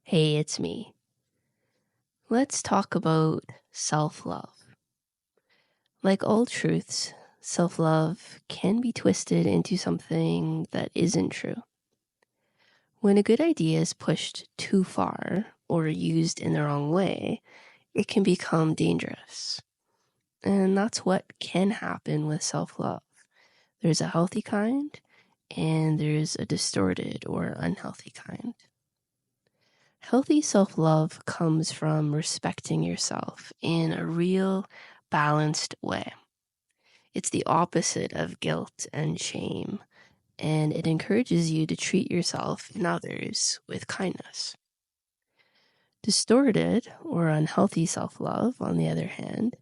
Hey, it's me. Let's talk about self-love. Like all truths, self-love can be twisted into something that isn't true. When a good idea is pushed too far or used in the wrong way, it can become dangerous. And that's what can happen with self-love. There's a healthy kind, and there's a distorted or unhealthy kind. Healthy self-love comes from respecting yourself in a real, balanced way. It's the opposite of guilt and shame, and it encourages you to treat yourself and others with kindness. Distorted or unhealthy self-love, on the other hand,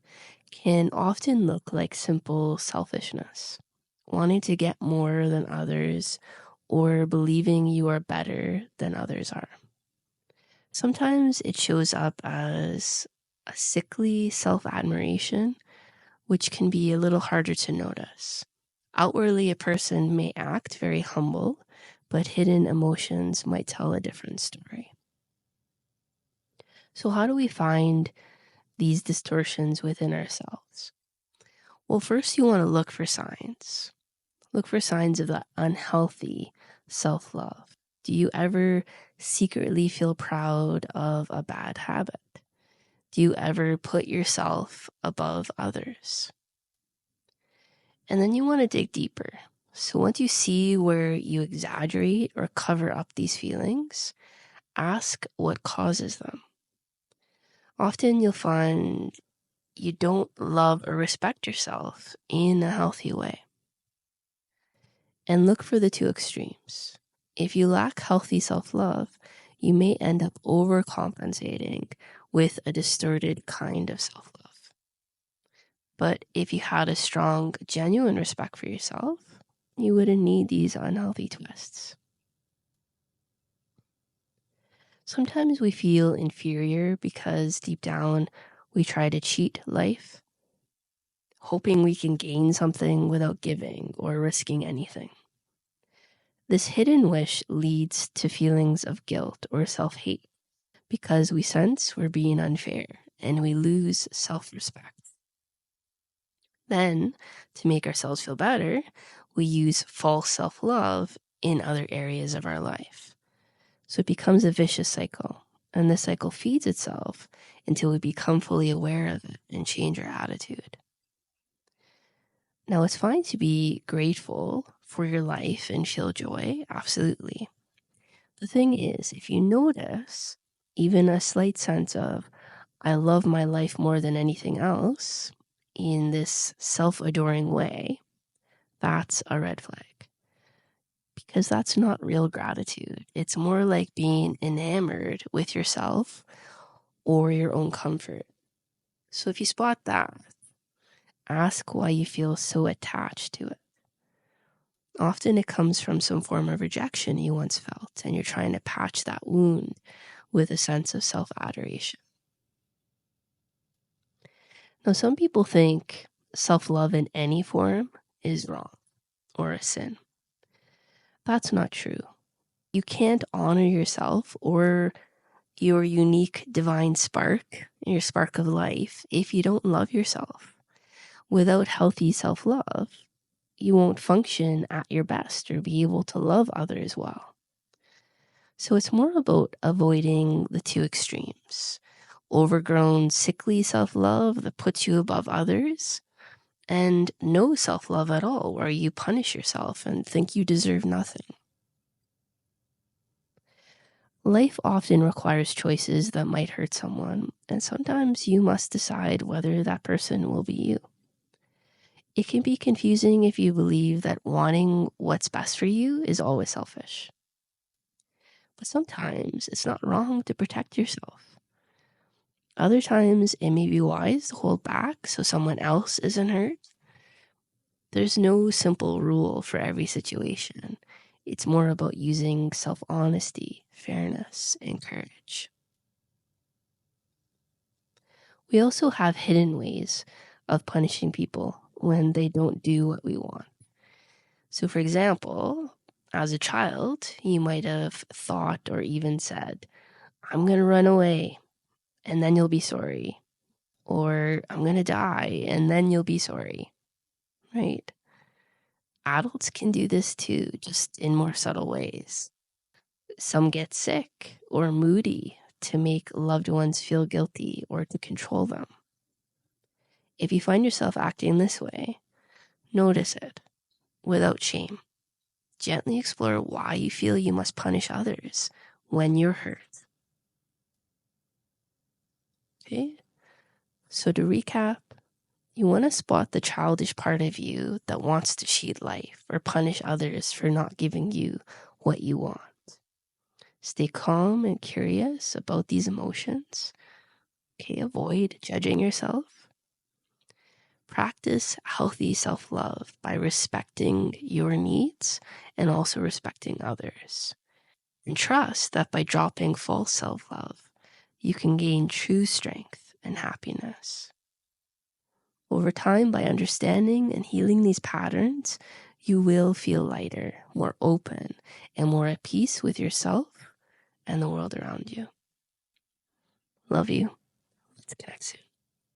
can often look like simple selfishness, wanting to get more than others or believing you are better than others are. Sometimes it shows up as a sickly self-admiration, which can be a little harder to notice. Outwardly, a person may act very humble, but hidden emotions might tell a different story. So how do we find these distortions within ourselves? Well, first you want to look for signs. Look for signs of that unhealthy self-love. Do you ever secretly feel proud of a bad habit? Do you ever put yourself above others? And then you want to dig deeper. So once you see where you exaggerate or cover up these feelings, ask what causes them. Often you'll find you don't love or respect yourself in a healthy way. And look for the two extremes. If you lack healthy self-love, you may end up overcompensating with a distorted kind of self-love. But if you had a strong, genuine respect for yourself, you wouldn't need these unhealthy twists. Sometimes we feel inferior because deep down we try to cheat life, hoping we can gain something without giving or risking anything. This hidden wish leads to feelings of guilt or self-hate because we sense we're being unfair and we lose self-respect. Then, to make ourselves feel better, we use false self-love in other areas of our life. So it becomes a vicious cycle, and the cycle feeds itself until we become fully aware of it and change our attitude. Now, it's fine to be grateful for your life and feel joy, absolutely. The thing is, if you notice even a slight sense of, I love my life more than anything else, in this self-adoring way, that's a red flag. Because that's not real gratitude. It's more like being enamored with yourself or your own comfort. So if you spot that, ask why you feel so attached to it. Often it comes from some form of rejection you once felt, and you're trying to patch that wound with a sense of self-adoration. Now, some people think self-love in any form is wrong or a sin. That's not true. You can't honor yourself or your unique divine spark, your spark of life, if you don't love yourself. Without healthy self-love, you won't function at your best or be able to love others well. So it's more about avoiding the two extremes. Overgrown, sickly self-love that puts you above others, and no self-love at all, where you punish yourself and think you deserve nothing. Life often requires choices that might hurt someone, and sometimes you must decide whether that person will be you. It can be confusing if you believe that wanting what's best for you is always selfish. But sometimes it's not wrong to protect yourself. Other times it may be wise to hold back so someone else isn't hurt. There's no simple rule for every situation. It's more about using self-honesty, fairness, and courage. We also have hidden ways of punishing people when they don't do what we want. So for example, as a child, you might have thought or even said, I'm going to run away and then you'll be sorry. Or I'm going to die and then you'll be sorry. Right? Adults can do this too, just in more subtle ways. Some get sick or moody to make loved ones feel guilty or to control them. If you find yourself acting this way, notice it without shame. Gently explore why you feel you must punish others when you're hurt. Okay? So to recap, you want to spot the childish part of you that wants to cheat life or punish others for not giving you what you want. Stay calm and curious about these emotions. Okay, avoid judging yourself. Practice healthy self-love by respecting your needs and also respecting others. And trust that by dropping false self-love, you can gain true strength and happiness. Over time, by understanding and healing these patterns, you will feel lighter, more open, and more at peace with yourself and the world around you. Love you. Let's connect soon.